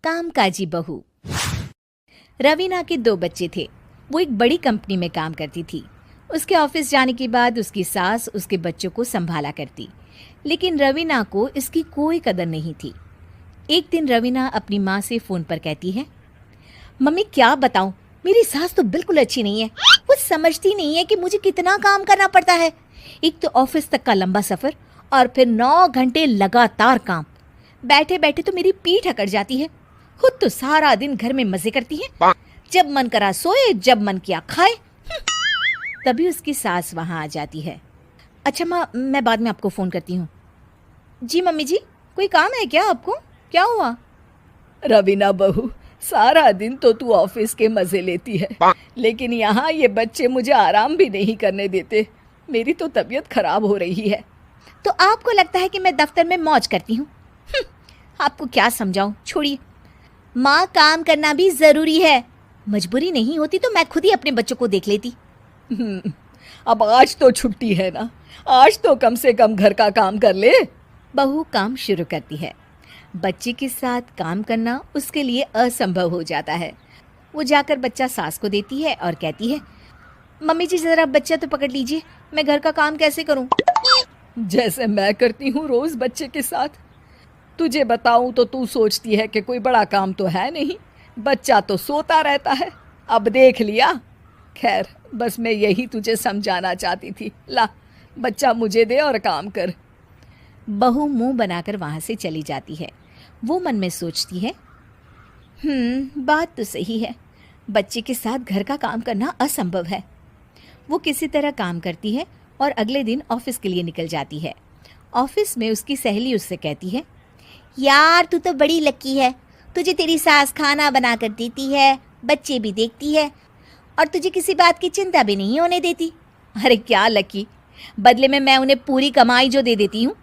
कामकाजी बहू। रवीना के 2 बच्चे थे। वो एक बड़ी कंपनी में काम करती थी। उसके ऑफिस जाने के बाद उसकी सास उसके बच्चों को संभाला करती, लेकिन रवीना को इसकी कोई कदर नहीं थी। एक दिन रवीना अपनी माँ से फ़ोन पर कहती है, मम्मी क्या बताऊं, मेरी सास तो बिल्कुल अच्छी नहीं है। वो समझती नहीं है कि मुझे कितना काम करना पड़ता है। एक तो ऑफिस तक का लंबा सफ़र और फिर 9 घंटे लगातार काम। बैठे बैठे तो मेरी पीठ अकड़ जाती है। खुद तो सारा दिन घर में मजे करती है, जब मन करा सोए, जब मन किया खाए। तभी उसकी सास वहां आ जाती है। अच्छा माँ, मैं बाद में आपको फ़ोन करती हूँ। जी मम्मी जी, कोई काम है क्या आपको? क्या हुआ? रवीना बहू, सारा दिन तो तू ऑफिस के मजे लेती है, लेकिन यहाँ ये बच्चे मुझे आराम भी नहीं करने देते। मेरी तो तबीयत खराब हो रही है। तो आपको लगता है कि मैं दफ्तर में मौज करती हूँ? आपको क्या समझाऊं, छोड़िए। माँ, काम करना भी ज़रूरी है। मजबूरी नहीं होती तो मैं खुद ही अपने बच्चों को देख लेती। अब आज तो छुट्टी है ना, आज तो कम से कम घर का काम कर ले। बहू काम शुरू करती है। बच्चे के साथ काम करना उसके लिए असंभव हो जाता है। वो जाकर बच्चा सास को देती है और कहती है, मम्मी जी ज़रा बच्चा तो पकड़ लीजिए, मैं घर का काम कैसे करूं? जैसे मैं करती हूँ रोज बच्चे के साथ। तुझे बताऊं तो तू सोचती है कि कोई बड़ा काम तो है नहीं, बच्चा तो सोता रहता है। अब देख लिया। खैर, बस मैं यही तुझे समझाना चाहती थी। ला, बच्चा मुझे दे और काम कर। बहू मुंह बनाकर वहां से चली जाती है। वो मन में सोचती है, बात तो सही है, बच्चे के साथ घर का काम करना असंभव है। वो किसी तरह काम करती है और अगले दिन ऑफिस के लिए निकल जाती है। ऑफिस में उसकी सहेली उससे कहती है, यार तू तो बड़ी लकी है, तुझे तेरी सास खाना बना कर देती है, बच्चे भी देखती है और तुझे किसी बात की चिंता भी नहीं होने देती। अरे क्या लकी, बदले में मैं उन्हें पूरी कमाई जो दे देती हूँ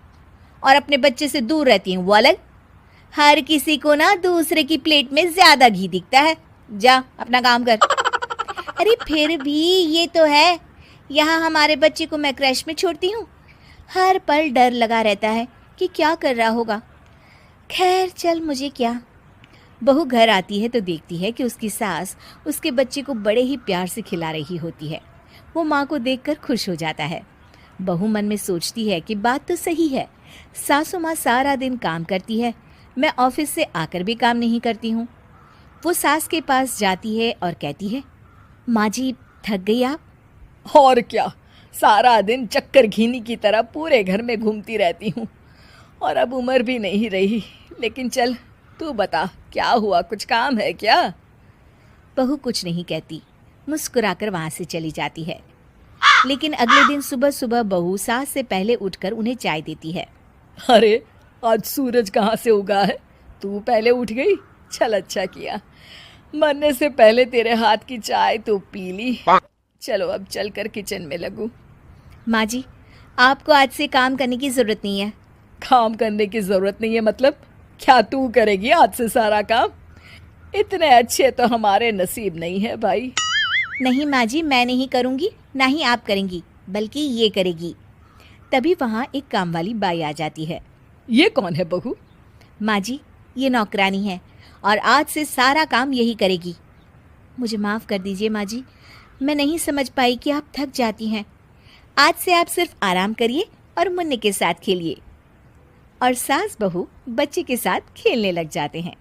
और अपने बच्चे से दूर रहती हूँ वो अलग। हर किसी को ना दूसरे की प्लेट में ज्यादा घी दिखता है। जा अपना काम कर। अरे फिर भी ये तो है, यहाँ हमारे बच्चे को मैं क्रैश में छोड़ती हूँ, हर पल डर लगा रहता है कि क्या कर रहा होगा। खैर चल, मुझे क्या। बहू घर आती है तो देखती है कि उसकी सास उसके बच्चे को बड़े ही प्यार से खिला रही होती है। वो माँ को देखकर खुश हो जाता है। बहू मन में सोचती है कि बात तो सही है, सासू माँ सारा दिन काम करती है, मैं ऑफिस से आकर भी काम नहीं करती हूँ। वो सास के पास जाती है और कहती है, माँ जी थक गई आप? और क्या, सारा दिन चक्कर घीनी की तरह पूरे घर में घूमती रहती हूँ और अब उम्र भी नहीं रही। लेकिन चल तू बता, क्या हुआ, कुछ काम है क्या? बहू कुछ नहीं कहती, मुस्कुराकर वहाँ से चली जाती है। लेकिन अगले दिन सुबह सुबह बहू सास से पहले उठकर उन्हें चाय देती है। अरे आज सूरज कहाँ से उगा है, तू पहले उठ गई। चल अच्छा किया, मरने से पहले तेरे हाथ की चाय तो पी ली। चलो अब चलकर किचन में लगूं। माँ जी, आपको आज से काम करने की ज़रूरत नहीं है। काम करने की ज़रूरत नहीं है मतलब? क्या तू करेगी आज से सारा काम? इतने अच्छे तो हमारे नसीब नहीं है भाई। नहीं माँ जी, मैं नहीं करूँगी, ना ही आप करेंगी, बल्कि ये करेगी। तभी वहाँ एक काम वाली बाई आ जाती है। ये कौन है बहू? माँ जी, ये नौकरानी है और आज से सारा काम यही करेगी। मुझे माफ़ कर दीजिए माँ जी, मैं नहीं समझ पाई कि आप थक जाती हैं। आज से आप सिर्फ आराम करिए और मुन्ने के साथ खेलिए। और सास बहू बच्चे के साथ खेलने लग जाते हैं।